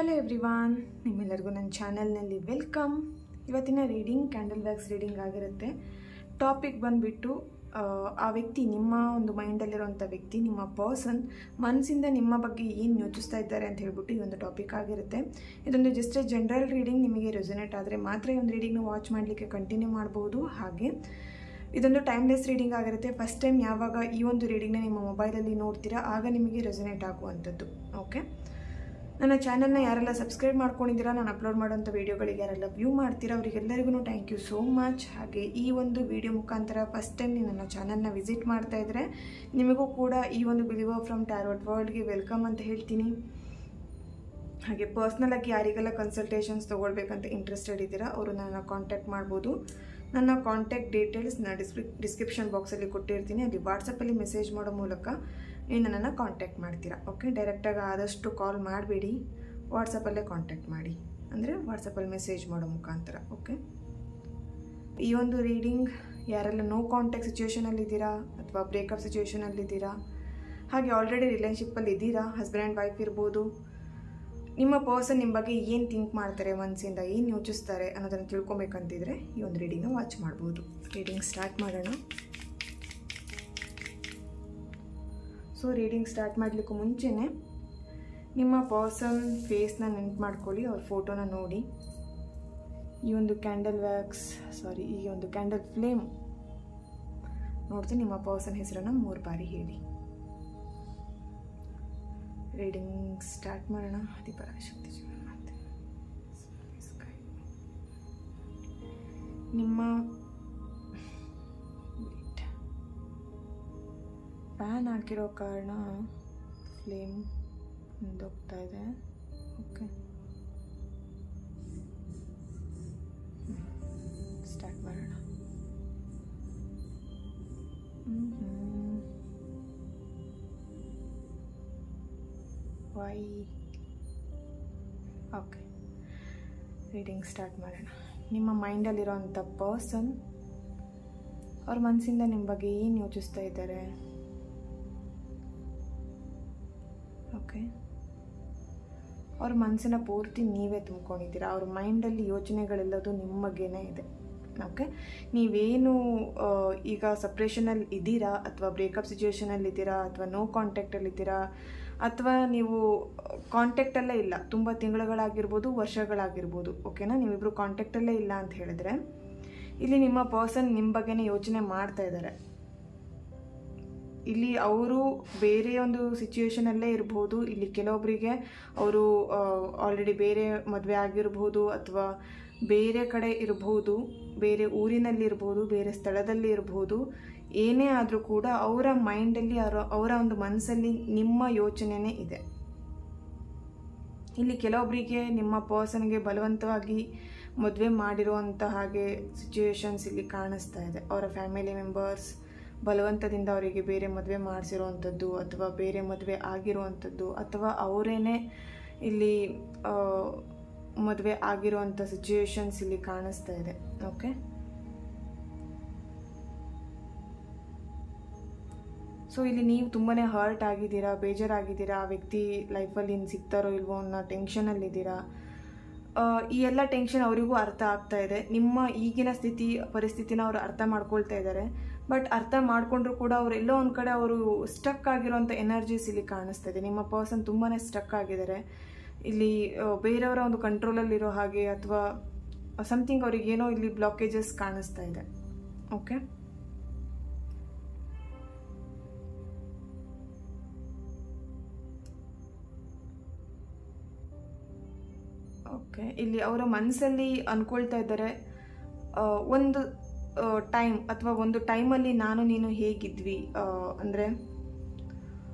Hello everyone, ನಿಮ್ಮೆಲ್ಲರಿಗೂ ನನ್ನ ಚಾನಲ್ನಲ್ಲಿ ವೆಲ್ಕಮ್. ಇವತ್ತಿನ ರೀಡಿಂಗ್ ಕ್ಯಾಂಡಲ್ ವ್ಯಾಕ್ಸ್ ರೀಡಿಂಗ್ ಆಗಿರುತ್ತೆ. ಟಾಪಿಕ್ ಬಂದುಬಿಟ್ಟು ಆ ವ್ಯಕ್ತಿ, ನಿಮ್ಮ ಒಂದು ಮೈಂಡಲ್ಲಿರೋಂಥ ವ್ಯಕ್ತಿ, ನಿಮ್ಮ ಪರ್ಸನ್ ಮನಸ್ಸಿಂದ ನಿಮ್ಮ ಬಗ್ಗೆ ಏನು ಯೋಚಿಸ್ತಾ ಇದ್ದಾರೆ ಅಂತ ಹೇಳ್ಬಿಟ್ಟು ಈ ಒಂದು ಟಾಪಿಕ್ ಆಗಿರುತ್ತೆ. ಇದೊಂದು ಜಸ್ಟ್ ಜನರಲ್ ರೀಡಿಂಗ್. ನಿಮಗೆ ರೆಸೊನೇಟ್ ಆದರೆ ಮಾತ್ರ ಈ ಒಂದು ರೀಡಿಂಗ್ನ ವಾಚ್ ಮಾಡಲಿಕ್ಕೆ ಕಂಟಿನ್ಯೂ ಮಾಡ್ಬೋದು. ಹಾಗೆ ಇದೊಂದು ಟೈಮ್ಲೆಸ್ ರೀಡಿಂಗ್ ಆಗಿರುತ್ತೆ. ಫಸ್ಟ್ ಟೈಮ್ ಯಾವಾಗ ಈ ಒಂದು ರೀಡಿಂಗ್ನ ನಿಮ್ಮ ಮೊಬೈಲಲ್ಲಿ ನೋಡ್ತೀರಾ ಆಗ ನಿಮಗೆ ರೆಸೊನೇಟ್ ಆಗುವಂಥದ್ದು. ಓಕೆ, ನನ್ನ ಚಾನಲ್ನ ಯಾರೆಲ್ಲ ಸಬ್ಸ್ಕ್ರೈಬ್ ಮಾಡ್ಕೊಂಡಿದ್ದೀರಾ, ನಾನು ಅಪ್ಲೋಡ್ ಮಾಡೋಂಥ ವೀಡಿಯೋಗಳಿಗೆ ಯಾರೆಲ್ಲ ವ್ಯೂ ಮಾಡ್ತೀರಾ ಅವರಿಗೆಲ್ಲರಿಗೂ ಥ್ಯಾಂಕ್ ಯು ಸೋ ಮಚ್. ಹಾಗೆ ಈ ಒಂದು ವಿಡಿಯೋ ಮುಖಾಂತರ ಫಸ್ಟ್ ಟೈಮ್ ನೀವು ನನ್ನ ಚಾನಲ್ನ ವಿಸಿಟ್ ಮಾಡ್ತಾ ಇದ್ದರೆ ನಿಮಗೂ ಕೂಡ ಈ ಒಂದು ಬಿಲೀವರ್ ಫ್ರಮ್ ಟ್ಯಾರೋಟ್ ವರ್ಲ್ಡ್ಗೆ ವೆಲ್ಕಮ್ ಅಂತ ಹೇಳ್ತೀನಿ. ಹಾಗೆ ಪರ್ಸ್ನಲಾಗಿ ಯಾರಿಗೆಲ್ಲ ಕನ್ಸಲ್ಟೇಷನ್ಸ್ ತೊಗೊಳ್ಬೇಕಂತ ಇಂಟ್ರೆಸ್ಟೆಡ್ ಇದ್ದೀರಾ ಅವರು ನನ್ನ ಕಾಂಟ್ಯಾಕ್ಟ್ ಮಾಡ್ಬೋದು. ನನ್ನ ಕಾಂಟ್ಯಾಕ್ಟ್ ಡೀಟೇಲ್ಸ್ನ ಡಿಸ್ಕ್ರಿಪ್ಷನ್ ಬಾಕ್ಸಲ್ಲಿ ಕೊಟ್ಟಿರ್ತೀನಿ. ಅಲ್ಲಿ ವಾಟ್ಸಪ್ಪಲ್ಲಿ ಮೆಸೇಜ್ ಮಾಡೋ ಮೂಲಕ ನೀವು ನನ್ನನ್ನು ಕಾಂಟ್ಯಾಕ್ಟ್ ಮಾಡ್ತೀರಾ. ಓಕೆ, ಡೈರೆಕ್ಟಾಗಿ ಆದಷ್ಟು ಕಾಲ್ ಮಾಡಬೇಡಿ, ವಾಟ್ಸಪ್ಪಲ್ಲೇ ಕಾಂಟ್ಯಾಕ್ಟ್ ಮಾಡಿ, ಅಂದರೆ ವಾಟ್ಸಪ್ಪಲ್ಲಿ ಮೆಸೇಜ್ ಮಾಡೋ ಮುಖಾಂತರ. ಓಕೆ, ಈ ಒಂದು ರೀಡಿಂಗ್ ಯಾರೆಲ್ಲ ನೋ ಕಾಂಟ್ಯಾಕ್ಟ್ ಸಿಚುವೇಷನಲ್ಲಿದ್ದೀರಾ ಅಥವಾ ಬ್ರೇಕಪ್ ಸಿಚುವೇಷನಲ್ಲಿದ್ದೀರಾ, ಹಾಗೆ ಆಲ್ರೆಡಿ ರಿಲೇಷನ್ಶಿಪ್ಪಲ್ಲಿ ಇದ್ದೀರಾ, ಹಸ್ಬೆಂಡ್ ಆ್ಯಂಡ್ ವೈಫ್ ಇರ್ಬೋದು, ನಿಮ್ಮ ಪರ್ಸನ್ ನಿಮ್ಮ ಬಗ್ಗೆ ಏನು ಥಿಂಕ್ ಮಾಡ್ತಾರೆ, ಮನಸ್ಸಿಂದ ಏನು ಯೋಚಿಸ್ತಾರೆ ಅನ್ನೋದನ್ನು ತಿಳ್ಕೊಬೇಕಂತಿದ್ರೆ ಈ ಒಂದು ರೀಡಿಂಗ್ನ ವಾಚ್ ಮಾಡ್ಬೋದು. ರೀಡಿಂಗ್ ಸ್ಟಾರ್ಟ್ ಮಾಡೋಣ. ಸೊ ರೀಡಿಂಗ್ ಸ್ಟಾರ್ಟ್ ಮಾಡಲಿಕ್ಕೂ ಮುಂಚೆನೇ ನಿಮ್ಮ ಪರ್ಸನ್ ಫೇಸ್ನ ನೆನ್ಪು ಮಾಡ್ಕೊಳ್ಳಿ, ಅವ್ರ ಫೋಟೋನ ನೋಡಿ. ಈ ಒಂದು ಕ್ಯಾಂಡಲ್ ವ್ಯಾಕ್ಸ್ ಈ ಒಂದು ಕ್ಯಾಂಡಲ್ ಫ್ಲೇಮ್ ನೋಡ್ತೀನಿ. ನಿಮ್ಮ ಪರ್ಸನ್ ಹೆಸರನ್ನು 3 ಬಾರಿ ಹೇಳಿ. ರೀಡಿಂಗ್ ಸ್ಟಾರ್ಟ್ ಮಾಡೋಣ. ಅಧಿಪರಾಶಕ್ತಿ ನಿಮ್ಮ ಫ್ಯಾನ್ ಹಾಕಿರೋ ಕಾರಣ ಫ್ಲೇಮ್ ಮುಂದೋಗ್ತಾ ಇದೆ. ಓಕೆ, ಸ್ಟಾರ್ಟ್ ಮಾಡೋಣ. ವೈ ಓಕೆ, ರೀಡಿಂಗ್ ಸ್ಟಾರ್ಟ್ ಮಾಡೋಣ. ನಿಮ್ಮ ಮೈಂಡಲ್ಲಿರೋಂಥ ಪರ್ಸನ್ ಅವ್ರ ಮನಸ್ಸಿಂದ ನಿಮ್ಮ ಬಗ್ಗೆ ಏನು ಯೋಚಿಸ್ತಾ ಇದ್ದಾರೆ. ಓಕೆ, ಅವ್ರ ಮನಸ್ಸಿನ ಪೂರ್ತಿ ನೀವೇ ತುಂಬ್ಕೊಂಡಿದ್ದೀರಾ. ಅವ್ರ ಮೈಂಡಲ್ಲಿ ಯೋಚನೆಗಳೆಲ್ಲದು ನಿಮ್ಮ ಬಗ್ಗೆನೇ ಇದೆ. ಓಕೆ, ನೀವೇನು ಈಗ ಸಪ್ರೇಷನಲ್ಲಿ ಇದ್ದೀರಾ ಅಥವಾ ಬ್ರೇಕಪ್ ಸಿಚುವೇಷನಲ್ಲಿ ಇದ್ದೀರಾ ಅಥವಾ ನೋ ಕಾಂಟ್ಯಾಕ್ಟಲ್ಲಿದ್ದೀರಾ ಅಥವಾ ನೀವು ಕಾಂಟ್ಯಾಕ್ಟಲ್ಲೇ ಇಲ್ಲ, ತುಂಬ ತಿಂಗಳುಗಳಾಗಿರ್ಬೋದು, ವರ್ಷಗಳಾಗಿರ್ಬೋದು. ಓಕೆನಾ, ನೀವಿಬ್ಬರು ಕಾಂಟ್ಯಾಕ್ಟಲ್ಲೇ ಇಲ್ಲ ಅಂತ ಹೇಳಿದ್ರೆ ಇಲ್ಲಿ ನಿಮ್ಮ ಪರ್ಸನ್ ನಿಮ್ಮ ಬಗ್ಗೆನೇ ಯೋಚನೆ ಮಾಡ್ತಾ ಇದ್ದಾರೆ. ಇಲ್ಲಿ ಅವರು ಬೇರೆ ಒಂದು ಸಿಚುವೇಷನಲ್ಲೇ ಇರ್ಬೋದು. ಇಲ್ಲಿ ಕೆಲವೊಬ್ಬರಿಗೆ ಅವರು ಆಲ್ರೆಡಿ ಬೇರೆ ಮದುವೆ ಆಗಿರ್ಬೋದು ಅಥವಾ ಬೇರೆ ಕಡೆ ಇರ್ಬೋದು, ಬೇರೆ ಊರಿನಲ್ಲಿ ಇರ್ಬೋದು, ಬೇರೆ ಸ್ಥಳದಲ್ಲಿ ಇರ್ಬೋದು. ಏನೇ ಆದರೂ ಕೂಡ ಅವರ ಮೈಂಡಲ್ಲಿ ಅವರ ಒಂದು ಮನಸ್ಸಲ್ಲಿ ನಿಮ್ಮ ಯೋಚನೆನೇ ಇದೆ. ಇಲ್ಲಿ ಕೆಲವೊಬ್ಬರಿಗೆ ನಿಮ್ಮ ಪರ್ಸನ್ಗೆ ಬಲವಂತವಾಗಿ ಮದುವೆ ಮಾಡಿರುವಂಥ ಹಾಗೆ ಸಿಚುವೇಶನ್ಸ್ ಇಲ್ಲಿ ಕಾಣಿಸ್ತಾ ಇದೆ. ಅವರ ಫ್ಯಾಮಿಲಿ ಮೆಂಬರ್ಸ್ ಬಲವಂತದಿಂದ ಅವರಿಗೆ ಬೇರೆ ಮದುವೆ ಮಾಡಿಸಿರುವಂಥದ್ದು ಅಥವಾ ಬೇರೆ ಮದುವೆ ಆಗಿರುವಂಥದ್ದು ಅಥವಾ ಅವರೇನೆ ಇಲ್ಲಿ ಮದುವೆ ಆಗಿರುವಂಥ ಸಿಚುವೇಶನ್ಸ್ ಇಲ್ಲಿ ಕಾಣಿಸ್ತಾ ಇದೆ. ಓಕೆ, ಸೊ ಇಲ್ಲಿ ನೀವು ತುಂಬಾ ಹರ್ಟ್ ಆಗಿದ್ದೀರಾ, ಬೇಜಾರಾಗಿದ್ದೀರಾ. ಆ ವ್ಯಕ್ತಿ ಲೈಫಲ್ಲಿ ಇನ್ನು ಸಿಗ್ತಾರೋ ಇಲ್ವೋ ಅನ್ನೋ ಟೆನ್ಷನಲ್ಲಿದ್ದೀರಾ. ಈ ಎಲ್ಲ ಟೆನ್ಷನ್ ಅವರಿಗೂ ಅರ್ಥ ಆಗ್ತಾ ಇದೆ. ನಿಮ್ಮ ಈಗಿನ ಪರಿಸ್ಥಿತಿನ ಅವರು ಅರ್ಥ ಮಾಡ್ಕೊಳ್ತಾ ಇದ್ದಾರೆ. ಬಟ್ ಅರ್ಥ ಮಾಡ್ಕೊಂಡ್ರು ಕೂಡ ಅವರು ಎಲ್ಲೋ ಒಂದು ಕಡೆ ಅವರು ಸ್ಟಕ್ ಆಗಿರೋಂಥ ಎನರ್ಜೀಸ್ ಇಲ್ಲಿ ಕಾಣಿಸ್ತಾ ಇದೆ. ನಿಮ್ಮ ಪರ್ಸನ್ ತುಂಬಾ ಸ್ಟಕ್ ಆಗಿದ್ದಾರೆ. ಇಲ್ಲಿ ಬೇರೆಯವರ ಒಂದು ಕಂಟ್ರೋಲಲ್ಲಿರೋ ಹಾಗೆ ಅಥವಾ ಸಮಥಿಂಗ್ ಅವ್ರಿಗೇನೋ ಇಲ್ಲಿ ಬ್ಲಾಕೇಜಸ್ ಕಾಣಿಸ್ತಾ ಇದೆ. ಓಕೆ, ಓಕೆ, ಇಲ್ಲಿ ಅವರ ಮನಸ್ಸಲ್ಲಿ ಅಂದ್ಕೊಳ್ತಾ ಇದ್ದಾರೆ ಒಂದು ಟೈಮ್ ಅಥವಾ ಒಂದು ಟೈಮಲ್ಲಿ ನಾನು ನೀನು ಹೇಗಿದ್ವಿ, ಅಂದರೆ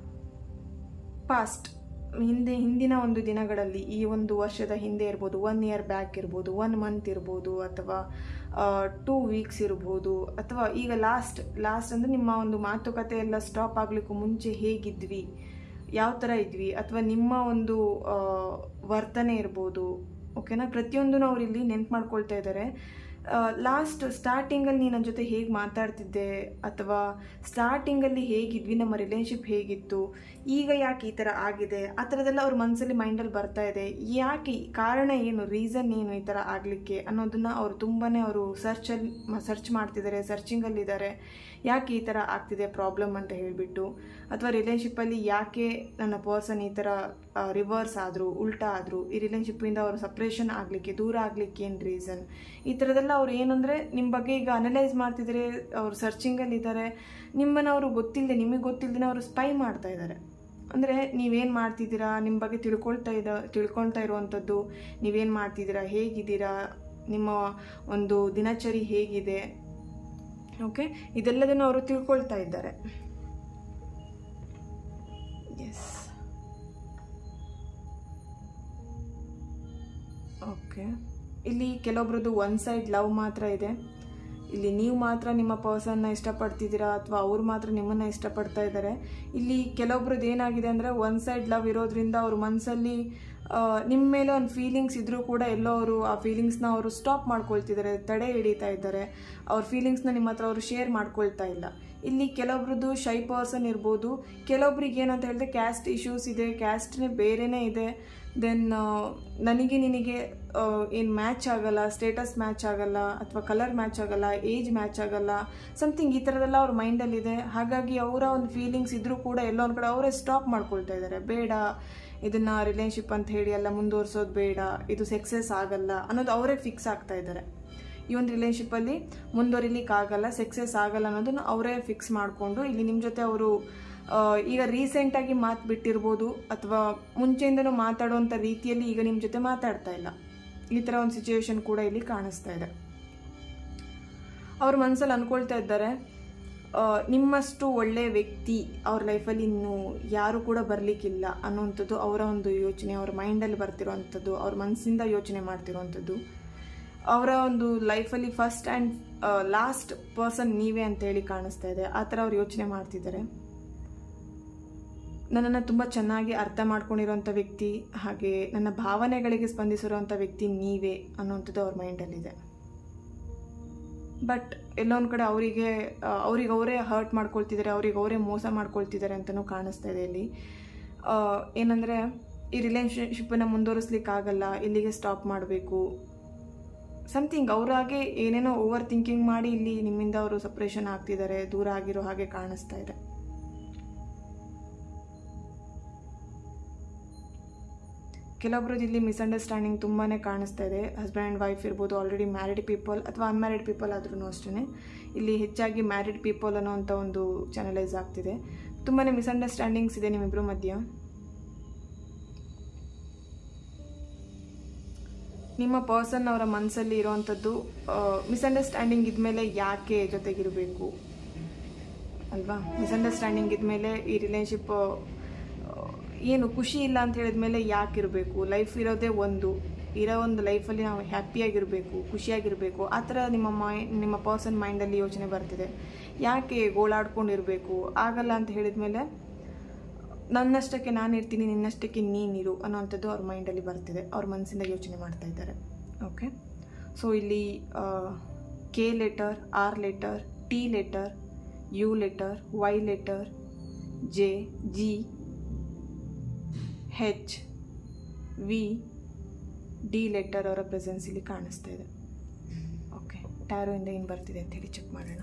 ಪಾಸ್ಟ್ ಹಿಂದಿನ ಒಂದು ದಿನಗಳಲ್ಲಿ, ಈ ಒಂದು ವರ್ಷದ ಹಿಂದೆ ಇರ್ಬೋದು, 1 year ಬ್ಯಾಕ್ ಇರ್ಬೋದು, 1 month ಇರ್ಬೋದು ಅಥವಾ 2 weeks ಇರ್ಬೋದು, ಅಥವಾ ಈಗ ಲಾಸ್ಟ್ ಅಂದರೆ ನಿಮ್ಮ ಒಂದು ಮಾತುಕತೆ ಎಲ್ಲ ಸ್ಟಾಪ್ ಆಗಲಿಕ್ಕೂ ಮುಂಚೆ ಹೇಗಿದ್ವಿ, ಯಾವ ಥರ ಇದ್ವಿ, ಅಥವಾ ನಿಮ್ಮ ಒಂದು ವರ್ತನೆ ಇರ್ಬೋದು. ಓಕೆನಾ, ಪ್ರತಿಯೊಂದೂ ಅವ್ರು ಇಲ್ಲಿ ನೆನ್ಪು ಮಾಡ್ಕೊಳ್ತಾ ಇದ್ದಾರೆ. ಲಾಸ್ಟ್ ಸ್ಟಾರ್ಟಿಂಗಲ್ಲಿ ನೀನು ನನ್ನ ಜೊತೆ ಹೇಗೆ ಮಾತಾಡ್ತಿದ್ದೆ ಅಥವಾ ಸ್ಟಾರ್ಟಿಂಗಲ್ಲಿ ಹೇಗಿದ್ವಿ, ನಮ್ಮ ರಿಲೇಶನ್ಶಿಪ್ ಹೇಗಿತ್ತು, ಈಗ ಯಾಕೆ ಈ ಥರ ಆಗಿದೆ, ಆ ಥರದ್ದೆಲ್ಲ ಅವ್ರ ಮನಸ್ಸಲ್ಲಿ ಮೈಂಡಲ್ಲಿ ಬರ್ತಾ ಇದೆ. ಯಾಕೆ, ಕಾರಣ ಏನು, ರೀಸನ್ ಏನು ಈ ಥರ ಆಗಲಿಕ್ಕೆ ಅನ್ನೋದನ್ನು ಅವರು ತುಂಬಾ ಅವರು ಸರ್ಚ್ ಮಾಡ್ತಿದ್ದಾರೆ, ಸರ್ಚಿಂಗಲ್ಲಿದ್ದಾರೆ. ಯಾಕೆ ಈ ಥರ ಆಗ್ತಿದೆ ಪ್ರಾಬ್ಲಮ್ ಅಂತ ಹೇಳಿಬಿಟ್ಟು, ಅಥವಾ ರಿಲೇಶನ್ಶಿಪ್ಪಲ್ಲಿ ಯಾಕೆ ನನ್ನ ಪರ್ಸನ್ ಈ ಥರ ರಿವರ್ಸ್ ಆದರು, ಉಲ್ಟಾ ಆದರು, ಈ ರಿಲೇಶನ್ಶಿಪ್ಪಿಂದ ಅವರು ಸಪ್ರೇಷನ್ ಆಗಲಿಕ್ಕೆ, ದೂರ ಆಗಲಿಕ್ಕೆ ಏನು ರೀಸನ್, ಈ ಥರದ್ದೆಲ್ಲ ಅವ್ರು ಏನಂದರೆ ನಿಮ್ಮ ಬಗ್ಗೆ ಈಗ ಅನಲೈಸ್ ಮಾಡ್ತಿದ್ದಾರೆ, ಅವ್ರು ಸರ್ಚಿಂಗಲ್ಲಿದ್ದಾರೆ. ನಿಮ್ಮನ್ನು ಅವರು ನಿಮಗೆ ಗೊತ್ತಿಲ್ಲದೇ ಅವರು ಸ್ಪೈ ಮಾಡ್ತಾ ಇದ್ದಾರೆ. ಅಂದರೆ ನೀವೇನು ಮಾಡ್ತಿದ್ದೀರಾ, ನಿಮ್ಮ ಬಗ್ಗೆ ತಿಳ್ಕೊಳ್ತಾ ಇರುವಂಥದ್ದು, ನೀವೇನು ಮಾಡ್ತಿದ್ದೀರಾ, ಹೇಗಿದ್ದೀರಾ, ನಿಮ್ಮ ಒಂದು ದಿನಚರಿ ಹೇಗಿದೆ, ಓಕೆ, ಇದೆಲ್ಲದನ್ನು ಅವರು ತಿಳ್ಕೊಳ್ತಾ ಇದ್ದಾರೆ. Yes, okay. ಇಲ್ಲಿ ಕೆಲವೊಬ್ರದ್ದು ಒನ್ ಸೈಡ್ ಲವ್ ಮಾತ್ರ ಇದೆ. ಇಲ್ಲಿ ನೀವು ಮಾತ್ರ ನಿಮ್ಮ ಪರ್ಸನ್ನ ಇಷ್ಟಪಡ್ತಿದ್ದೀರಾ ಅಥವಾ ಅವ್ರು ಮಾತ್ರ ನಿಮ್ಮನ್ನು ಇಷ್ಟಪಡ್ತಾ ಇದ್ದಾರೆ. ಇಲ್ಲಿ ಕೆಲವೊಬ್ರದ್ದು ಏನಾಗಿದೆ ಅಂದರೆ ಒನ್ ಸೈಡ್ ಲವ್ ಇರೋದ್ರಿಂದ ಅವ್ರ ಮನಸ್ಸಲ್ಲಿ ನಿಮ್ಮ ಮೇಲೆ ಒಂದು ಫೀಲಿಂಗ್ಸ್ ಇದ್ದರೂ ಕೂಡ ಎಲ್ಲೋ ಅವರು ಆ ಫೀಲಿಂಗ್ಸ್ನ ಅವರು ಸ್ಟಾಪ್ ಮಾಡ್ಕೊಳ್ತಿದ್ದಾರೆ, ತಡೆ ಹಿಡಿತಾ ಇದ್ದಾರೆ. ಅವ್ರ ಫೀಲಿಂಗ್ಸ್ನ ನಿಮ್ಮ ಹತ್ರ ಅವರು ಶೇರ್ ಮಾಡ್ಕೊಳ್ತಾ ಇಲ್ಲ. ಇಲ್ಲಿ ಕೆಲವೊಬ್ರದ್ದು ಶೈ ಪರ್ಸನ್ ಇರ್ಬೋದು, ಕೆಲವೊಬ್ರಿಗೆ ಏನಂತ ಹೇಳಿದ್ರೆ ಕ್ಯಾಸ್ಟ್ ಇಶ್ಯೂಸ್ ಇದೆ, ಕ್ಯಾಸ್ಟ್ನೇ ಬೇರೆನೇ ಇದೆ. ದೆನ್ ನನಗೆ ನಿನಗೆ ಏನು ಮ್ಯಾಚ್ ಆಗಲ್ಲ, ಸ್ಟೇಟಸ್ ಮ್ಯಾಚ್ ಆಗಲ್ಲ, ಅಥವಾ ಕಲರ್ ಮ್ಯಾಚ್ ಆಗಲ್ಲ, ಏಜ್ ಮ್ಯಾಚ್ ಆಗಲ್ಲ, ಸಮಥಿಂಗ್ ಈ ಥರದ್ದೆಲ್ಲ ಅವ್ರ ಮೈಂಡಲ್ಲಿದೆ. ಹಾಗಾಗಿ ಅವರ ಒಂದು ಫೀಲಿಂಗ್ಸ್ ಇದ್ದರೂ ಕೂಡ ಎಲ್ಲೋ ಒಂದು ಕಡೆ ಅವರೇ ಸ್ಟಾಪ್ ಮಾಡ್ಕೊಳ್ತಾ ಇದ್ದಾರೆ. ಬೇಡ, ಇದನ್ನು ರಿಲೇಶನ್ಶಿಪ್ ಅಂತ ಹೇಳಿ ಎಲ್ಲ ಮುಂದುವರ್ಸೋದು ಬೇಡ, ಇದು ಸಕ್ಸಸ್ ಆಗಲ್ಲ ಅನ್ನೋದು ಅವರೇ ಫಿಕ್ಸ್ ಆಗ್ತಾ ಇದ್ದಾರೆ. ಈ ಒಂದು ರಿಲೇಶನ್ಶಿಪ್ಪಲ್ಲಿ ಮುಂದುವರಿಲಿಕ್ಕಾಗಲ್ಲ, ಸಕ್ಸಸ್ ಆಗಲ್ಲ ಅನ್ನೋದನ್ನು ಅವರೇ ಫಿಕ್ಸ್ ಮಾಡಿಕೊಂಡು ಇಲ್ಲಿ ನಿಮ್ಮ ಜೊತೆ ಅವರು ಈಗ ರೀಸೆಂಟಾಗಿ ಮಾತು ಬಿಟ್ಟಿರ್ಬೋದು, ಅಥವಾ ಮುಂಚೆಯಿಂದನೂ ಮಾತಾಡುವಂಥ ರೀತಿಯಲ್ಲಿ ಈಗ ನಿಮ್ಮ ಜೊತೆ ಮಾತಾಡ್ತಾ ಇಲ್ಲ. ಈ ಥರ ಒಂದು ಸಿಚುವೇಶನ್ ಕೂಡ ಇಲ್ಲಿ ಕಾಣಿಸ್ತಾ ಇದೆ. ಅವ್ರ ಮನಸ್ಸಲ್ಲಿ ಅಂದ್ಕೊಳ್ತಾ ಇದ್ದಾರೆ, ನಿಮ್ಮಷ್ಟು ಒಳ್ಳೆಯ ವ್ಯಕ್ತಿ ಅವ್ರ ಲೈಫಲ್ಲಿ ಇನ್ನೂ ಯಾರು ಕೂಡ ಬರಲಿಕ್ಕಿಲ್ಲ ಅನ್ನೋವಂಥದ್ದು ಅವರ ಒಂದು ಯೋಚನೆ, ಅವ್ರ ಮೈಂಡಲ್ಲಿ ಬರ್ತಿರೋವಂಥದ್ದು, ಅವ್ರ ಮನಸ್ಸಿಂದ ಯೋಚನೆ ಮಾಡ್ತಿರೋವಂಥದ್ದು. ಅವರ ಒಂದು ಲೈಫಲ್ಲಿ ಫಸ್ಟ್ ಆ್ಯಂಡ್ ಲಾಸ್ಟ್ ಪರ್ಸನ್ ನೀವೇ ಅಂತೇಳಿ ಕಾಣಿಸ್ತಾ ಇದೆ. ಆ ಥರ ಅವ್ರು ಯೋಚನೆ ಮಾಡ್ತಿದ್ದಾರೆ. ನನ್ನನ್ನು ತುಂಬ ಚೆನ್ನಾಗಿ ಅರ್ಥ ಮಾಡ್ಕೊಂಡಿರೋಂಥ ವ್ಯಕ್ತಿ, ಹಾಗೆ ನನ್ನ ಭಾವನೆಗಳಿಗೆ ಸ್ಪಂದಿಸಿರೋವಂಥ ವ್ಯಕ್ತಿ ನೀವೇ ಅನ್ನೋವಂಥದ್ದು ಅವ್ರ ಮೈಂಡಲ್ಲಿದೆ. ಬಟ್ ಎಲ್ಲೊಂದು ಕಡೆ ಅವರಿಗೆ ಅವರೇ ಹರ್ಟ್ ಮಾಡ್ಕೊಳ್ತಿದ್ದಾರೆ, ಅವರೇ ಮೋಸ ಮಾಡ್ಕೊಳ್ತಿದ್ದಾರೆ ಅಂತಲೂ ಕಾಣಿಸ್ತಾ ಇದೆ. ಇಲ್ಲಿ ಏನಂದರೆ ಈ ರಿಲೇಶನ್ಶಿಪ್ಪನ್ನು ಮುಂದುವರಿಸ್ಲಿಕ್ಕಾಗಲ್ಲ, ಇಲ್ಲಿಗೆ ಸ್ಟಾಪ್ ಮಾಡಬೇಕು, ಸಮಥಿಂಗ್ ಅವರಾಗೆ ಏನೇನೋ ಓವರ್ ಥಿಂಕಿಂಗ್ ಮಾಡಿ ಇಲ್ಲಿ ನಿಮ್ಮಿಂದ ಅವರು ಸಪ್ರೇಷನ್ ಆಗ್ತಿದ್ದಾರೆ, ದೂರ ಆಗಿರೋ ಹಾಗೆ ಕಾಣಿಸ್ತಾ ಇದೆ. ಕೆಲವೊಬ್ರದ್ದು ಇಲ್ಲಿ ಮಿಸ್ಅಂಡರ್ಸ್ಟ್ಯಾಂಡಿಂಗ್ ತುಂಬಾ ಕಾಣಿಸ್ತಾ ಇದೆ. ಹಸ್ಬೆಂಡ್ ಆ್ಯಂಡ್ ವೈಫ್ ಇರ್ಬೋದು, ಆಲ್ರೆಡಿ ಮ್ಯಾರಿಡ್ ಪೀಪಲ್ ಅಥವಾ ಅನ್ಮ್ಯಾರಿಡ್ ಪೀಪಲ್ ಆದ್ರೂ ಅಷ್ಟೇ. ಇಲ್ಲಿ ಹೆಚ್ಚಾಗಿ ಮ್ಯಾರಿಡ್ ಪೀಪಲ್ ಅನ್ನೋವಂಥ ಒಂದು ಚಾನಲೈಸ್ ಆಗ್ತಿದೆ. ತುಂಬಾ ಮಿಸ್ಅಂಡರ್ಸ್ಟ್ಯಾಂಡಿಂಗ್ಸ್ ಇದೆ ನಿಮ್ಮಿಬ್ಬರ ಮಧ್ಯ. ನಿಮ್ಮ ಪರ್ಸನ್ ಅವರ ಮನಸ್ಸಲ್ಲಿ ಇರೋವಂಥದ್ದು ಮಿಸ್ಅಂಡರ್ಸ್ಟ್ಯಾಂಡಿಂಗ್ ಇದ್ಮೇಲೆ ಯಾಕೆ ಜೊತೆಗಿರಬೇಕು ಅಲ್ವಾ? ಮಿಸ್ಅಂಡರ್ಸ್ಟ್ಯಾಂಡಿಂಗ್ ಇದ್ಮೇಲೆ ಈ ರಿಲೇಶನ್ಶಿಪ್ ಏನು ಖುಷಿ ಇಲ್ಲ ಅಂತ ಹೇಳಿದ್ಮೇಲೆ ಯಾಕಿರಬೇಕು? ಲೈಫ್ ಇರೋದೇ ಇರೋ ಒಂದು ಲೈಫಲ್ಲಿ ನಾವು ಹ್ಯಾಪಿಯಾಗಿರಬೇಕು, ಖುಷಿಯಾಗಿರಬೇಕು, ಆ ಥರ ನಿಮ್ಮ ಪರ್ಸನ್ ಮೈಂಡಲ್ಲಿ ಯೋಚನೆ ಬರ್ತಿದೆ. ಯಾಕೆ ಗೋಳಾಡ್ಕೊಂಡಿರಬೇಕು? ಆಗಲ್ಲ ಅಂತ ಹೇಳಿದ್ಮೇಲೆ ನನ್ನಷ್ಟಕ್ಕೆ ನಾನು ಇರ್ತೀನಿ, ನಿನ್ನಷ್ಟಕ್ಕೆ ನೀನಿರು ಅನ್ನೋವಂಥದ್ದು ಅವ್ರ ಮೈಂಡಲ್ಲಿ ಬರ್ತಿದೆ, ಅವ್ರ ಮನಸ್ಸಿಂದ ಯೋಚನೆ ಮಾಡ್ತಾ ಇದ್ದಾರೆ. ಓಕೆ, ಸೊ ಇಲ್ಲಿ K letter, R letter, T letter, U letter, Y letter, J, G, H, V, D letter ಅವರ ಪ್ರೆಸೆನ್ಸ್ ಇಲ್ಲಿ ಕಾಣಿಸ್ತಾ ಇದೆ. ಓಕೆ, ಟ್ಯಾರೋಯಿಂದ ಏನು ಬರ್ತಿದೆ ಅಂತ ಹೇಳಿ ಚೆಕ್ ಮಾಡೋಣ.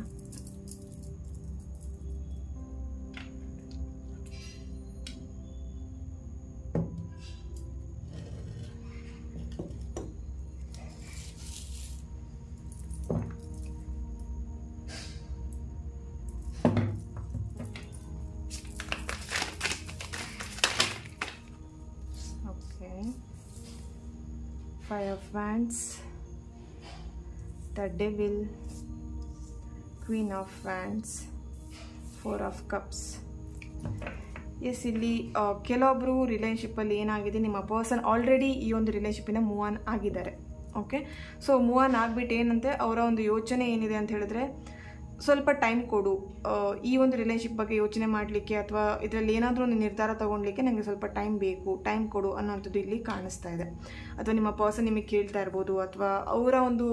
Five of Wands, the Devil, Queen of Wands, Four of Cups. Yes, ಇಲ್ಲಿ ಕೆಲವೊಬ್ಬರು ರಿಲೇಶನ್ಶಿಪ್ಪಲ್ಲಿ ಏನಾಗಿದೆ, ನಿಮ್ಮ ಪರ್ಸನ್ ಆಲ್ರೆಡಿ ಈ ಒಂದು ರಿಲೇಶನ್ಶಿಪ್ಪಿನ ಮೂವ್ ಆನ್ ಆಗಿದ್ದಾರೆ. ಓಕೆ, ಸೊ ಮೂವ್ ಆನ್ ಆಗಿಬಿಟ್ಟು ಏನಂತೆ ಅವರ ಒಂದು ಯೋಚನೆ ಏನಿದೆ ಅಂತ ಹೇಳಿದ್ರೆ, ಸ್ವಲ್ಪ ಟೈಮ್ ಕೊಡು, ಈ ಒಂದು ರಿಲೇಶನ್ಶಿಪ್ ಬಗ್ಗೆ ಯೋಚನೆ ಮಾಡಲಿಕ್ಕೆ ಅಥವಾ ಇದರಲ್ಲಿ ಏನಾದರೂ ಒಂದು ನಿರ್ಧಾರ ತೊಗೊಳ್ಲಿಕ್ಕೆ ನನಗೆ ಸ್ವಲ್ಪ ಟೈಮ್ ಬೇಕು, ಟೈಮ್ ಕೊಡು ಅನ್ನೋಂಥದ್ದು ಇಲ್ಲಿ ಕಾಣಿಸ್ತಾ ಇದೆ. ಅಥವಾ ನಿಮ್ಮ ಪರ್ಸನ್ ನಿಮಗೆ ಕೇಳ್ತಾ ಇರ್ಬೋದು, ಅಥವಾ ಅವರ ಒಂದು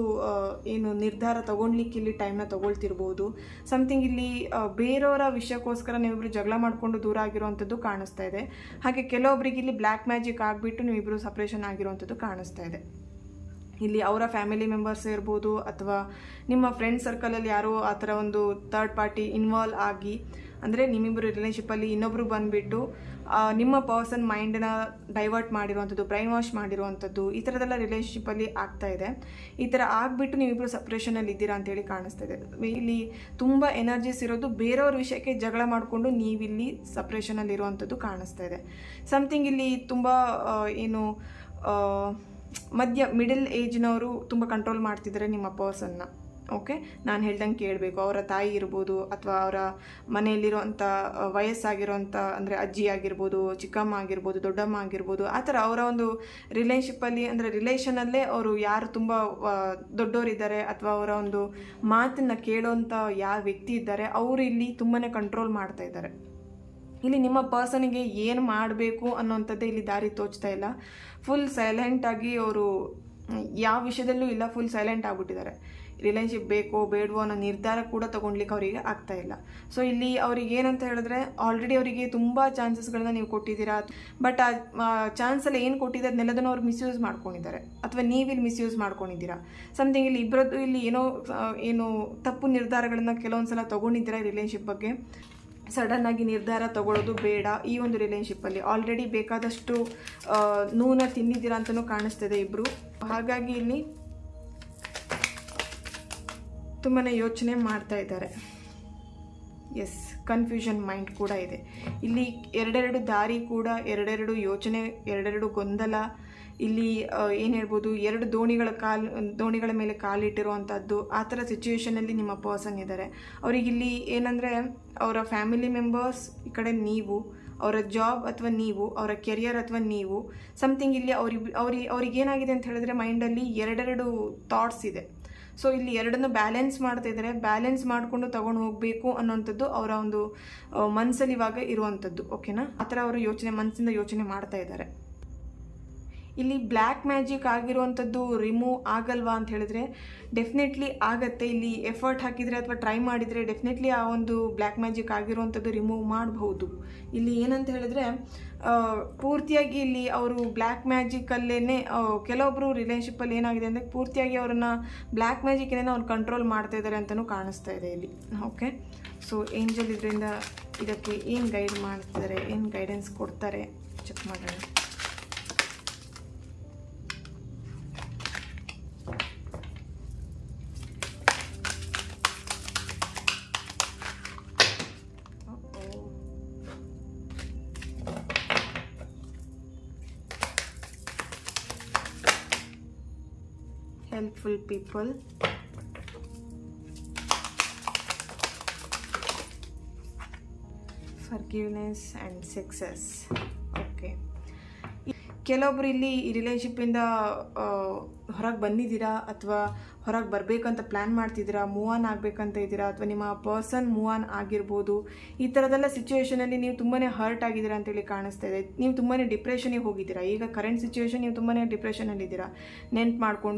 ಏನು ನಿರ್ಧಾರ ತೊಗೊಳ್ಲಿಕ್ಕೆ ಇಲ್ಲಿ ಟೈಮ್ನ ತೊಗೊಳ್ತಿರ್ಬೋದು. ಸಮಥಿಂಗ್ ಇಲ್ಲಿ ಬೇರೆಯವರ ವಿಷಯಕ್ಕೋಸ್ಕರ ನೀವಿಬ್ಬರು ಜಗಳ ಮಾಡಿಕೊಂಡು ದೂರ ಆಗಿರುವಂಥದ್ದು ಕಾಣಿಸ್ತಾ ಇದೆ. ಹಾಗೆ ಕೆಲವೊಬ್ಬರಿಗೆ ಇಲ್ಲಿ ಬ್ಲ್ಯಾಕ್ ಮ್ಯಾಜಿಕ್ ಆಗಿಬಿಟ್ಟು ನೀವಿಬ್ಬರು ಸಪ್ರೇಷನ್ ಆಗಿರುವಂಥದ್ದು ಕಾಣಿಸ್ತಾ ಇದೆ. ಇಲ್ಲಿ ಅವರ ಫ್ಯಾಮಿಲಿ ಮೆಂಬರ್ಸ್ ಇರ್ಬೋದು, ಅಥವಾ ನಿಮ್ಮ ಫ್ರೆಂಡ್ ಸರ್ಕಲಲ್ಲಿ ಯಾರೋ ಆ ಥರ ಒಂದು ಥರ್ಡ್ ಪಾರ್ಟಿ ಇನ್ವಾಲ್ವ್ ಆಗಿ, ಅಂದರೆ ನಿಮ್ಮಿಬ್ಬರು ರಿಲೇಶನ್ಶಿಪ್ಪಲ್ಲಿ ಇನ್ನೊಬ್ಬರು ಬಂದುಬಿಟ್ಟು ನಿಮ್ಮ ಪರ್ಸನ್ ಮೈಂಡನ್ನ ಡೈವರ್ಟ್ ಮಾಡಿರುವಂಥದ್ದು, ಬ್ರೈನ್ ವಾಶ್ ಮಾಡಿರುವಂಥದ್ದು, ಈ ಥರದೆಲ್ಲ ರಿಲೇಶನ್ಶಿಪ್ಪಲ್ಲಿ ಆಗ್ತಾ ಇದೆ. ಈ ಥರ ಆಗಿಬಿಟ್ಟು ನೀವಿಬ್ಬರು ಸಪ್ರೇಷನಲ್ಲಿ ಇದ್ದೀರಾ ಅಂತೇಳಿ ಕಾಣಿಸ್ತಾ ಇದೆ. ಇಲ್ಲಿ ತುಂಬ ಎನರ್ಜೀಸ್ ಇರೋದು ಬೇರೆಯವ್ರ ವಿಷಯಕ್ಕೆ ಜಗಳ ಮಾಡಿಕೊಂಡು ನೀವಿಲ್ಲಿ ಸಪ್ರೇಷನಲ್ಲಿ ಇರುವಂಥದ್ದು ಕಾಣಿಸ್ತಾ ಇದೆ. ಸಮಥಿಂಗ್ ಇಲ್ಲಿ ತುಂಬ ಏನು ಮಿಡಲ್ ಏಜ್ನವರು ತುಂಬ ಕಂಟ್ರೋಲ್ ಮಾಡ್ತಿದ್ದಾರೆ ನಿಮ್ಮ ಪರ್ಸನ್ನ. ಓಕೆ, ನಾನು ಹೇಳ್ದಂಗೆ ಕೇಳಬೇಕು. ಅವರ ತಾಯಿ ಇರ್ಬೋದು, ಅಥವಾ ಅವರ ಮನೆಯಲ್ಲಿರುವಂಥ ವಯಸ್ಸಾಗಿರೋಂಥ ಅಂದರೆ ಅಜ್ಜಿ ಆಗಿರ್ಬೋದು, ಚಿಕ್ಕಮ್ಮ ಆಗಿರ್ಬೋದು, ದೊಡ್ಡಮ್ಮ ಆಗಿರ್ಬೋದು, ಆ ಥರ ಅವರ ಒಂದು ರಿಲೇಶನ್ಶಿಪ್ಪಲ್ಲಿ ಅಂದರೆ ರಿಲೇಷನಲ್ಲೇ ಅವರು ಯಾರು ತುಂಬ ದೊಡ್ಡವರಿದ್ದಾರೆ ಅಥವಾ ಅವರ ಒಂದು ಮಾತನ್ನು ಕೇಳೋಂಥ ಯಾವ ವ್ಯಕ್ತಿ ಇದ್ದಾರೆ ಅವರು ಇಲ್ಲಿ ತುಂಬಾ ಕಂಟ್ರೋಲ್ ಮಾಡ್ತಾ ಇದ್ದಾರೆ. ಇಲ್ಲಿ ನಿಮ್ಮ ಪರ್ಸನಿಗೆ ಏನು ಮಾಡಬೇಕು ಅನ್ನೋಂಥದ್ದೇ ಇಲ್ಲಿ ದಾರಿ ತೋಚ್ತಾ ಇಲ್ಲ. ಫುಲ್ ಸೈಲೆಂಟಾಗಿ ಅವರು ಯಾವ ವಿಷಯದಲ್ಲೂ ಇಲ್ಲ, ಫುಲ್ ಸೈಲೆಂಟ್ ಆಗಿಬಿಟ್ಟಿದ್ದಾರೆ. ರಿಲೇಶನ್ಶಿಪ್ ಬೇಕೋ ಬೇಡವೋ ಅನ್ನೋ ನಿರ್ಧಾರ ಕೂಡ ತೊಗೊಳ್ಲಿಕ್ಕೆ ಅವರಿಗೆ ಆಗ್ತಾ ಇಲ್ಲ. ಸೊ ಇಲ್ಲಿ ಅವ್ರಿಗೆ ಏನಂತ ಹೇಳಿದ್ರೆ, ಆಲ್ರೆಡಿ ಅವರಿಗೆ ತುಂಬ ಚಾನ್ಸಸ್ಗಳನ್ನ ನೀವು ಕೊಟ್ಟಿದ್ದೀರಾ, ಬಟ್ ಆ ಚಾನ್ಸಲ್ಲಿ ಏನು ಕೊಟ್ಟಿದೆ ಅದನ್ನೆಲ್ಲದನ್ನು ಅವ್ರು ಮಿಸ್ಯೂಸ್ ಮಾಡ್ಕೊಂಡಿದ್ದಾರೆ, ಅಥವಾ ನೀವಿಲ್ಲಿ ಮಿಸ್ಯೂಸ್ ಮಾಡ್ಕೊಂಡಿದ್ದೀರಾ. ಸಮಥಿಂಗ್ ಇಲ್ಲಿ ಇಬ್ಬರದ್ದು ಇಲ್ಲಿ ಏನು ತಪ್ಪು ನಿರ್ಧಾರಗಳನ್ನ ಕೆಲವೊಂದು ಸಲ ತೊಗೊಂಡಿದ್ದೀರಾ ರಿಲೇಶನ್ಶಿಪ್ ಬಗ್ಗೆ. ಸಡನ್ನಾಗಿ ನಿರ್ಧಾರ ತಗೊಳ್ಳೋದು ಬೇಡ. ಈ ಒಂದು ರಿಲೇಶನ್ಶಿಪ್ಪಲ್ಲಿ ಆಲ್ರೆಡಿ ಬೇಕಾದಷ್ಟು ನೋವನ್ನ ತಿಂದಿದ್ದೀರಾ ಅಂತಲೂ ಕಾಣಿಸ್ತಿದೆ ಇಬ್ಬರು. ಹಾಗಾಗಿ ಇಲ್ಲಿ ತುಂಬಾ ಯೋಚನೆ ಮಾಡ್ತಾ ಇದ್ದಾರೆ. ಎಸ್, ಕನ್ಫ್ಯೂಷನ್ ಮೈಂಡ್ ಕೂಡ ಇದೆ ಇಲ್ಲಿ. ಎರಡೆರಡು ದಾರಿ ಕೂಡ, ಎರಡೆರಡು ಯೋಚನೆ, ಎರಡೆರಡು ಗೊಂದಲ. ಇಲ್ಲಿ ಏನು ಹೇಳ್ಬೋದು, ಎರಡು ದೋಣಿಗಳ ಮೇಲೆ ಕಾಲಿಟ್ಟಿರುವಂಥದ್ದು, ಆ ಥರ ಸಿಚುವೇಷನಲ್ಲಿ ನಿಮ್ಮ ಪರ್ಸನ್ ಇದ್ದಾರೆ. ಅವರಿಗಿಲ್ಲಿ ಏನಂದರೆ ಅವರ ಫ್ಯಾಮಿಲಿ ಮೆಂಬರ್ಸ್ ಈ ಕಡೆ, ನೀವು ಅವರ ಜಾಬ್ ಅಥವಾ ನೀವು ಅವರ ಕೆರಿಯರ್ ಅಥವಾ ನೀವು ಸಮಥಿಂಗ್ ಇಲ್ಲಿ ಅವ್ರಿಗೇನಾಗಿದೆ ಅಂತ ಹೇಳಿದ್ರೆ ಮೈಂಡಲ್ಲಿ ಎರಡೆರಡು ಥಾಟ್ಸ್ ಇದೆ. ಸೊ ಇಲ್ಲಿ ಎರಡನ್ನು ಬ್ಯಾಲೆನ್ಸ್ ಮಾಡ್ತಾ ಇದ್ದಾರೆ. ಬ್ಯಾಲೆನ್ಸ್ ಮಾಡಿಕೊಂಡು ತಗೊಂಡು ಹೋಗಬೇಕು ಅನ್ನೋಂಥದ್ದು ಅವರ ಒಂದು ಮನಸ್ಸಲ್ಲಿ ಇವಾಗ ಇರುವಂಥದ್ದು. ಓಕೆನಾ, ಆ ಥರ ಅವರು ಮನಸ್ಸಿಂದ ಯೋಚನೆ ಮಾಡ್ತಾ ಇದ್ದಾರೆ. ಇಲ್ಲಿ ಬ್ಲ್ಯಾಕ್ ಮ್ಯಾಜಿಕ್ ಆಗಿರುವಂಥದ್ದು ರಿಮೂವ್ ಆಗಲ್ವಾ ಅಂತ ಹೇಳಿದ್ರೆ ಡೆಫಿನೆಟ್ಲಿ ಆಗತ್ತೆ. ಇಲ್ಲಿ ಎಫರ್ಟ್ ಹಾಕಿದರೆ ಅಥವಾ ಟ್ರೈ ಮಾಡಿದರೆ ಡೆಫಿನೆಟ್ಲಿ ಆ ಒಂದು ಬ್ಲ್ಯಾಕ್ ಮ್ಯಾಜಿಕ್ ಆಗಿರುವಂಥದ್ದು ರಿಮೂವ್ ಮಾಡಬಹುದು. ಇಲ್ಲಿ ಏನಂತ ಹೇಳಿದ್ರೆ ಪೂರ್ತಿಯಾಗಿ ಇಲ್ಲಿ ಅವರು ಬ್ಲ್ಯಾಕ್ ಮ್ಯಾಜಿಕಲ್ಲೇ ಕೆಲವೊಬ್ಬರು ರಿಲೇಶನ್ಶಿಪ್ಪಲ್ಲಿ ಏನಾಗಿದೆ ಅಂದರೆ ಪೂರ್ತಿಯಾಗಿ ಅವ್ರನ್ನ ಬ್ಲ್ಯಾಕ್ ಮ್ಯಾಜಿಕ್ ಏನೇನೋ ಅವ್ರು ಕಂಟ್ರೋಲ್ ಮಾಡ್ತಾ ಇದ್ದಾರೆ ಅಂತಲೂ ಕಾಣಿಸ್ತಾ ಇದೆ ಇಲ್ಲಿ. ಓಕೆ, ಸೊ ಏಂಜಲ್ ಇದರಿಂದ ಇದಕ್ಕೆ ಏನು ಗೈಡ್ ಮಾಡ್ತಿದ್ದಾರೆ, ಏನು ಗೈಡೆನ್ಸ್ ಕೊಡ್ತಾರೆ ಚೆಕ್ ಮಾಡೋಣ. Helpful people, forgiveness and success. Okay, ಕೆಲವೊಬ್ರು ಇಲ್ಲಿ ಈ ರಿಲೇಶನ್ಶಿಪ್ಪಿಂದ ಹೊರಗೆ ಬಂದಿದ್ದೀರಾ ಅಥವಾ ಹೊರಗೆ ಬರಬೇಕಂತ ಪ್ಲ್ಯಾನ್ ಮಾಡ್ತಿದ್ದೀರಾ, ಮೂವ್ ಆನ್ ಆಗಬೇಕಂತ ಇದ್ದೀರಾ, ಅಥವಾ ನಿಮ್ಮ ಪರ್ಸನ್ ಮೂವ್ ಆನ್ ಆಗಿರ್ಬೋದು. ಈ ಥರದೆಲ್ಲ ಸಿಚುವೇಷನಲ್ಲಿ ನೀವು ತುಂಬಾ ಹರ್ಟ್ ಆಗಿದ್ದೀರಾ ಅಂತೇಳಿ ಕಾಣಿಸ್ತಾ ಇದೆ. ನೀವು ತುಂಬಾ ಡಿಪ್ರೆಷನಿಗೆ ಹೋಗಿದ್ದೀರಾ. ಈಗ ಕರೆಂಟ್ ಸಿಚುವೇಷನ್ ನೀವು ತುಂಬಾ ಡಿಪ್ರೆಷನಲ್ಲಿದ್ದೀರಾ. ನೆನ್ಪು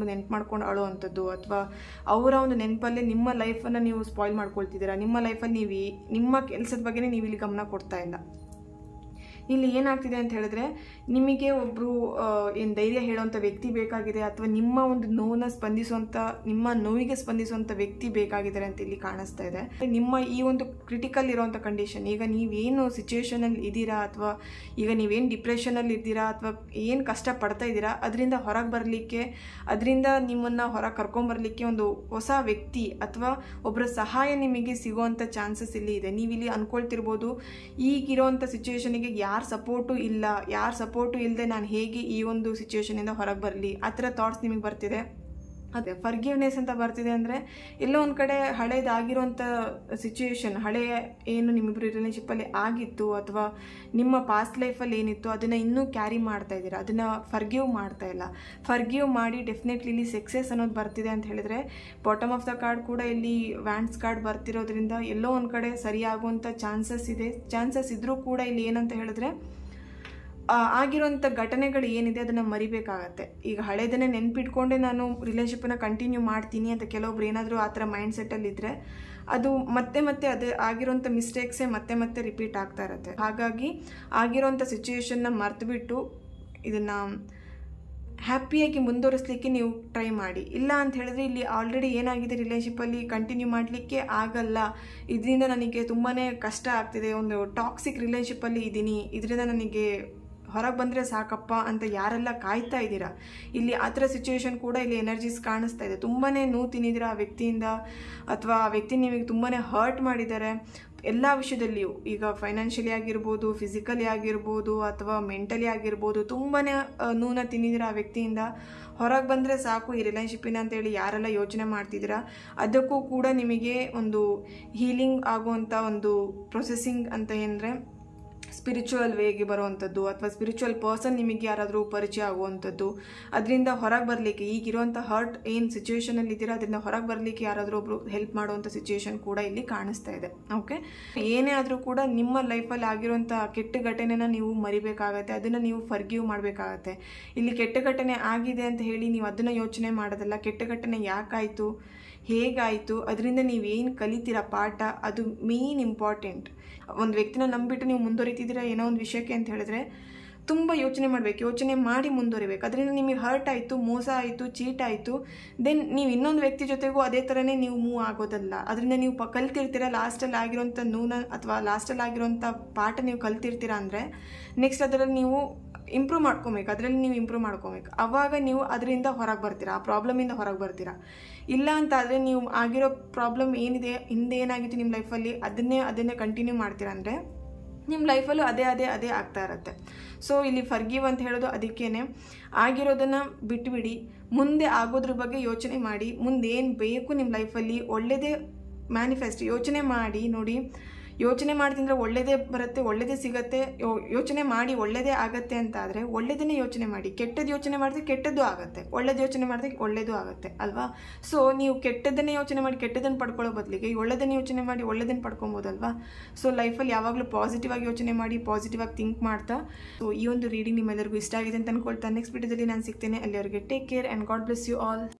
ಮಾಡ್ಕೊಂಡು ಅಳೋ ಅಂಥದ್ದು, ಅಥವಾ ಅವರ ಒಂದು ನೆನಪಲ್ಲೇ ನಿಮ್ಮ ಲೈಫನ್ನು ನೀವು ಸ್ಪಾಯ್ಲ್ ಮಾಡ್ಕೊಳ್ತಿದ್ದೀರಾ. ನಿಮ್ಮ ಲೈಫಲ್ಲಿ ನಿಮ್ಮ ಕೆಲಸದ ಬಗ್ಗೆನೇ ನೀವು ಇಲ್ಲಿ ಗಮನ ಕೊಡ್ತಾ ಇಲ್ಲ. ಇಲ್ಲಿ ಏನಾಗ್ತಿದೆ ಅಂತ ಹೇಳಿದ್ರೆ ನಿಮಗೆ ಒಬ್ಬರು ಏನು ಧೈರ್ಯ ಹೇಳುವಂಥ ವ್ಯಕ್ತಿ ಬೇಕಾಗಿದೆ, ಅಥವಾ ನಿಮ್ಮ ಒಂದು ನಿಮ್ಮ ನೋವಿಗೆ ಸ್ಪಂದಿಸುವಂಥ ವ್ಯಕ್ತಿ ಬೇಕಾಗಿದ್ದಾರೆ ಅಂತ ಇಲ್ಲಿ ಕಾಣಿಸ್ತಾ ಇದೆ. ನಿಮ್ಮ ಈ ಒಂದು ಕ್ರಿಟಿಕಲ್ ಇರೋವಂಥ ಕಂಡೀಷನ್, ಈಗ ನೀವೇನು ಸಿಚುವೇಷನಲ್ಲಿ ಇದ್ದೀರಾ, ಅಥವಾ ಈಗ ನೀವೇನು ಡಿಪ್ರೆಷನಲ್ಲಿ ಇದ್ದೀರಾ, ಅಥವಾ ಏನು ಕಷ್ಟಪಡ್ತಾ ಇದ್ದೀರಾ, ಅದರಿಂದ ಹೊರಗೆ ಬರಲಿಕ್ಕೆ, ಅದರಿಂದ ನಿಮ್ಮನ್ನು ಹೊರಗೆ ಕರ್ಕೊಂಬರಲಿಕ್ಕೆ ಒಂದು ಹೊಸ ವ್ಯಕ್ತಿ ಅಥವಾ ಒಬ್ಬರ ಸಹಾಯ ನಿಮಗೆ ಸಿಗುವಂಥ ಚಾನ್ಸಸ್ ಇಲ್ಲಿ ಇದೆ. ನೀವಿಲ್ಲಿ ಅಂದ್ಕೊಳ್ತಿರ್ಬೋದು, ಈಗಿರೋವಂಥ ಸಿಚುವೇಷನಿಗೆ ಯಾರು ಸಪೋರ್ಟು ಇಲ್ಲದೆ ನಾನು ಹೇಗೆ ಈ ಒಂದು ಸಿಚುವೇಷನಿಂದ ಹೊರಗೆ ಬರಲಿ, ಆ ಥರ ಥಾಟ್ಸ್ ನಿಮಗೆ ಬರ್ತಿದೆ. ಅದೇ ಫರ್ಗಿವ್ನೆಸ್ ಅಂತ ಬರ್ತಿದೆ ಅಂದರೆ ಎಲ್ಲೋ ಒಂದು ಕಡೆ ಹಳೇದಾಗಿರೋಂಥ ಸಿಚುವೇಶನ್, ಹಳೆಯ ಏನು ನಿಮ್ಮಿಬ್ಬರು ರಿಲೇಷನ್ಶಿಪ್ಪಲ್ಲಿ ಆಗಿತ್ತು ಅಥವಾ ನಿಮ್ಮ ಪಾಸ್ಟ್ ಲೈಫಲ್ಲಿ ಏನಿತ್ತು ಅದನ್ನು ಇನ್ನೂ ಕ್ಯಾರಿ ಮಾಡ್ತಾ ಇದ್ದೀರಾ, ಅದನ್ನು ಫರ್ಗಿವ್ ಮಾಡ್ತಾ ಇಲ್ಲ. ಫರ್ಗಿವ್ ಮಾಡಿ ಡೆಫಿನೆಟ್ಲಿ ಇಲ್ಲಿ ಸಕ್ಸಸ್ ಅನ್ನೋದು ಬರ್ತಿದೆ ಅಂತ ಹೇಳಿದ್ರೆ, ಬಾಟಮ್ ಆಫ್ ದ ಕಾರ್ಡ್ ಕೂಡ ಇಲ್ಲಿ ವ್ಯಾಂಡ್ಸ್ ಕಾರ್ಡ್ ಬರ್ತಿರೋದ್ರಿಂದ ಎಲ್ಲೋ ಒಂದು ಕಡೆ ಸರಿಯಾಗುವಂಥ ಚಾನ್ಸಸ್ ಇದ್ರೂ ಕೂಡ ಇಲ್ಲಿ ಏನಂತ ಹೇಳಿದ್ರೆ ಆಗಿರೋಂಥ ಘಟನೆಗಳು ಏನಿದೆ ಅದನ್ನು ಮರಿಬೇಕಾಗತ್ತೆ. ಈಗ ಹಳೇದನ್ನೇ ನೆನ್ಪಿಟ್ಕೊಂಡೆ ನಾನು ರಿಲೇಷನ್ಶಿಪ್ಪನ್ನ ಕಂಟಿನ್ಯೂ ಮಾಡ್ತೀನಿ ಅಂತ ಕೆಲವೊಬ್ರು ಏನಾದರೂ ಆ ಥರ ಮೈಂಡ್ ಸೆಟ್ಟಲ್ಲಿದ್ದರೆ ಅದು ಮತ್ತೆ ಅದು ಆಗಿರೋಂಥ ಮಿಸ್ಟೇಕ್ಸೇ ಮತ್ತೆ ರಿಪೀಟ್ ಆಗ್ತಾ ಇರುತ್ತೆ. ಹಾಗಾಗಿ ಆಗಿರೋಂಥ ಸಿಚುವೇಶನ್ನ ಮರೆತುಬಿಟ್ಟು ಇದನ್ನು ಹ್ಯಾಪಿಯಾಗಿ ಮುಂದುವರಿಸಲಿಕ್ಕೆ ನೀವು ಟ್ರೈ ಮಾಡಿ. ಇಲ್ಲ ಅಂತ ಹೇಳಿದ್ರೆ ಇಲ್ಲಿ ಆಲ್ರೆಡಿ ಏನಾಗಿದೆ ರಿಲೇಷನ್ಶಿಪ್ಪಲ್ಲಿ ಕಂಟಿನ್ಯೂ ಮಾಡಲಿಕ್ಕೆ ಆಗಲ್ಲ, ಇದರಿಂದ ನನಗೆ ತುಂಬಾ ಕಷ್ಟ ಆಗ್ತಿದೆ, ಒಂದು ಟಾಕ್ಸಿಕ್ ರಿಲೇಷನ್ಶಿಪ್ಪಲ್ಲಿ ಇದ್ದೀನಿ, ಇದರಿಂದ ನನಗೆ ಹೊರಗೆ ಬಂದರೆ ಸಾಕಪ್ಪ ಅಂತ ಯಾರೆಲ್ಲ ಕಾಯ್ತಾ ಇದ್ದೀರಾ, ಇಲ್ಲಿ ಆ ಥರ ಸಿಚುವೇಶನ್ ಕೂಡ ಇಲ್ಲಿ ಎನರ್ಜೀಸ್ ಕಾಣಿಸ್ತಾ ಇದೆ. ತುಂಬಾ ನೋವು ತಿನ್ನಿದ್ದೀರಾ ಆ ವ್ಯಕ್ತಿಯಿಂದ, ಅಥವಾ ಆ ವ್ಯಕ್ತಿ ನಿಮಗೆ ತುಂಬಾ ಹರ್ಟ್ ಮಾಡಿದ್ದಾರೆ ಎಲ್ಲ ವಿಷಯದಲ್ಲಿಯೂ. ಈಗ ಫೈನಾನ್ಷಿಯಲಿ ಆಗಿರ್ಬೋದು, ಫಿಸಿಕಲಿ ಆಗಿರ್ಬೋದು, ಅಥವಾ ಮೆಂಟಲಿ ಆಗಿರ್ಬೋದು, ತುಂಬಾ ನೋವನ್ನ ತಿನ್ನಿದ್ದೀರಾ ಆ ವ್ಯಕ್ತಿಯಿಂದ. ಹೊರಗೆ ಬಂದರೆ ಸಾಕು ಈ ರಿಲೇಷನ್ಶಿಪ್ಪಿನ ಅಂತೇಳಿ ಯಾರೆಲ್ಲ ಯೋಚನೆ ಮಾಡ್ತಿದ್ದೀರಾ, ಅದಕ್ಕೂ ಕೂಡ ನಿಮಗೆ ಒಂದು ಹೀಲಿಂಗ್ ಆಗುವಂಥ ಒಂದು ಪ್ರೊಸೆಸಿಂಗ್ ಅಂತ ಏನಂದರೆ ಸ್ಪಿರಿಚುವಲ್ ವೇಗೆ ಬರುವಂಥದ್ದು, ಅಥವಾ ಸ್ಪಿರಿಚುವಲ್ ಪರ್ಸನ್ ನಿಮಗೆ ಯಾರಾದರೂ ಪರಿಚಯ ಆಗುವಂಥದ್ದು, ಅದರಿಂದ ಹೊರಗೆ ಬರಲಿಕ್ಕೆ ಈಗಿರುವಂಥ ಹರ್ಟ್ ಏನು ಸಿಚುವೇಶನಲ್ಲಿ ಇದ್ದೀರಾ ಅದರಿಂದ ಹೊರಗೆ ಬರಲಿಕ್ಕೆ ಯಾರಾದರೂ ಒಬ್ಬರು ಹೆಲ್ಪ್ ಮಾಡುವಂಥ ಸಿಚುವೇಶನ್ ಕೂಡ ಇಲ್ಲಿ ಕಾಣಿಸ್ತಾ ಇದೆ. ಓಕೆ, ಏನೇ ಆದರೂ ಕೂಡ ನಿಮ್ಮ ಲೈಫಲ್ಲಿ ಆಗಿರುವಂಥ ಕೆಟ್ಟ ಘಟನೆನ ನೀವು ಮರಿಬೇಕಾಗತ್ತೆ, ಅದನ್ನು ನೀವು ಫರ್ಗಿವ್ ಮಾಡಬೇಕಾಗತ್ತೆ. ಇಲ್ಲಿ ಕೆಟ್ಟ ಘಟನೆ ಆಗಿದೆ ಅಂತ ಹೇಳಿ ನೀವು ಅದನ್ನು ಯೋಚನೆ ಮಾಡೋದಲ್ಲ, ಕೆಟ್ಟ ಘಟನೆ ಯಾಕಾಯಿತು, ಹೇಗಾಯಿತು, ಅದರಿಂದ ನೀವೇನು ಕಲಿತೀರಾ ಪಾಠ, ಅದು ಮೇನ್ ಇಂಪಾರ್ಟೆಂಟ್. ಒಂದು ವ್ಯಕ್ತಿನ ನಂಬಿಟ್ಟು ನೀವು ಮುಂದುವರಿತಿದ್ದೀರಾ ಏನೋ ಒಂದು ವಿಷಯಕ್ಕೆ ಅಂತ ಹೇಳಿದ್ರೆ ತುಂಬ ಯೋಚನೆ ಮಾಡಬೇಕು, ಯೋಚನೆ ಮಾಡಿ ಮುಂದುವರಿಬೇಕು. ಅದರಿಂದ ನಿಮಗೆ ಹರ್ಟ್ ಆಯಿತು, ಮೋಸ ಆಯಿತು, ಚೀಟ್ ಆಯಿತು, ದೆನ್ ನೀವು ಇನ್ನೊಂದು ವ್ಯಕ್ತಿ ಜೊತೆಗೂ ಅದೇ ಥರನೇ ನೀವು ಮೂವ್ ಆಗೋದಲ್ಲ. ಅದರಿಂದ ನೀವು ಕಲ್ತಿರ್ತೀರ, ಲಾಸ್ಟಲ್ಲಿ ಆಗಿರೋಂಥ ನೋವನ್ನ ಅಥವಾ ಲಾಸ್ಟಲ್ಲಿ ಆಗಿರೋಂಥ ಪಾಠ ನೀವು ಕಲ್ತಿರ್ತೀರ ಅಂದರೆ ನೆಕ್ಸ್ಟ್ ಅದರಲ್ಲಿ ನೀವು ಇಂಪ್ರೂವ್ ಮಾಡ್ಕೊಬೇಕು, ಅದರಲ್ಲಿ ನೀವು ಇಂಪ್ರೂವ್ ಮಾಡ್ಕೊಬೇಕು. ಆವಾಗ ನೀವು ಅದರಿಂದ ಹೊರಗೆ ಬರ್ತೀರಾ, ಆ ಪ್ರಾಬ್ಲಮಿಂದ ಹೊರಗೆ ಬರ್ತೀರಾ. ಇಲ್ಲ ಅಂತ ಆದರೆ ನೀವು ಆಗಿರೋ ಪ್ರಾಬ್ಲಮ್ ಏನಿದೆ, ಹಿಂದೆ ಏನಾಗಿತ್ತು ನಿಮ್ಮ ಲೈಫಲ್ಲಿ ಅದನ್ನೇ ಕಂಟಿನ್ಯೂ ಮಾಡ್ತೀರಾ ಅಂದರೆ ನಿಮ್ಮ ಲೈಫಲ್ಲೂ ಅದೇ ಆಗ್ತಾ ಇರುತ್ತೆ. ಸೊ ಇಲ್ಲಿ ಫರ್ಗಿವ್ ಅಂತ ಹೇಳೋದು ಅದಕ್ಕೇನೆ, ಆಗಿರೋದನ್ನು ಬಿಟ್ಟುಬಿಡಿ, ಮುಂದೆ ಆಗೋದ್ರ ಬಗ್ಗೆ ಯೋಚನೆ ಮಾಡಿ, ಮುಂದೆ ಏನು ಬೇಕು ನಿಮ್ಮ ಲೈಫಲ್ಲಿ ಒಳ್ಳೆಯದೇ ಮ್ಯಾನಿಫೆಸ್ಟ್ ಯೋಚನೆ ಮಾಡಿ ನೋಡಿ. ಯೋಚನೆ ಮಾಡ್ತಿದ್ರೆ ಒಳ್ಳೆಯದೇ ಬರುತ್ತೆ, ಒಳ್ಳೆಯದೇ ಸಿಗುತ್ತೆ. ಯೋಚನೆ ಮಾಡಿ ಒಳ್ಳೆಯದೇ ಆಗುತ್ತೆ ಅಂತ ಆದರೆ ಒಳ್ಳೆಯದನ್ನೇ ಯೋಚನೆ ಮಾಡಿ. ಕೆಟ್ಟದ್ದು ಯೋಚನೆ ಮಾಡಿದ್ರೆ ಕೆಟ್ಟದ್ದು ಆಗುತ್ತೆ, ಒಳ್ಳೇದು ಯೋಚನೆ ಮಾಡಿದ್ರೆ ಒಳ್ಳೆಯದು ಆಗುತ್ತೆ ಅಲ್ವಾ. ಸೊ ನೀವು ಕೆಟ್ಟದ್ದನ್ನೇ ಯೋಚನೆ ಮಾಡಿ ಕೆಟ್ಟದನ್ನು ಪಡ್ಕೊಳ್ಳೋ ಬದಲಿಗೆ ಒಳ್ಳೆಯದನ್ನು ಯೋಚನೆ ಮಾಡಿ ಒಳ್ಳೆಯದನ್ನು ಪಡ್ಕೊಬೋದಲ್ವಾ. ಸೊ ಲೈಫಲ್ಲಿ ಯಾವಾಗಲೂ ಪಾಸಿಟಿವ್ ಆಗಿ ಯೋಚನೆ ಮಾಡಿ, ಪಾಸಿಟಿವ್ ಆಗಿ ಥಿಂಕ್ ಮಾಡ್ತಾ. ಸೊ ಈ ಒಂದು ರೀಡಿಂಗ್ ನಿಮ್ಮೆಲ್ಲರಿಗೂ ಇಷ್ಟ ಆಗಿದೆ ಅಂತ ಅನ್ಕೊಳ್ತಾ ನೆಕ್ಸ್ಟ್ ವಿಡಿಯೋದಲ್ಲಿ ನಾನು ಸಿಗ್ತೇನೆ. ಅಲ್ಲಿವರೆಗೆ take care and God bless you all.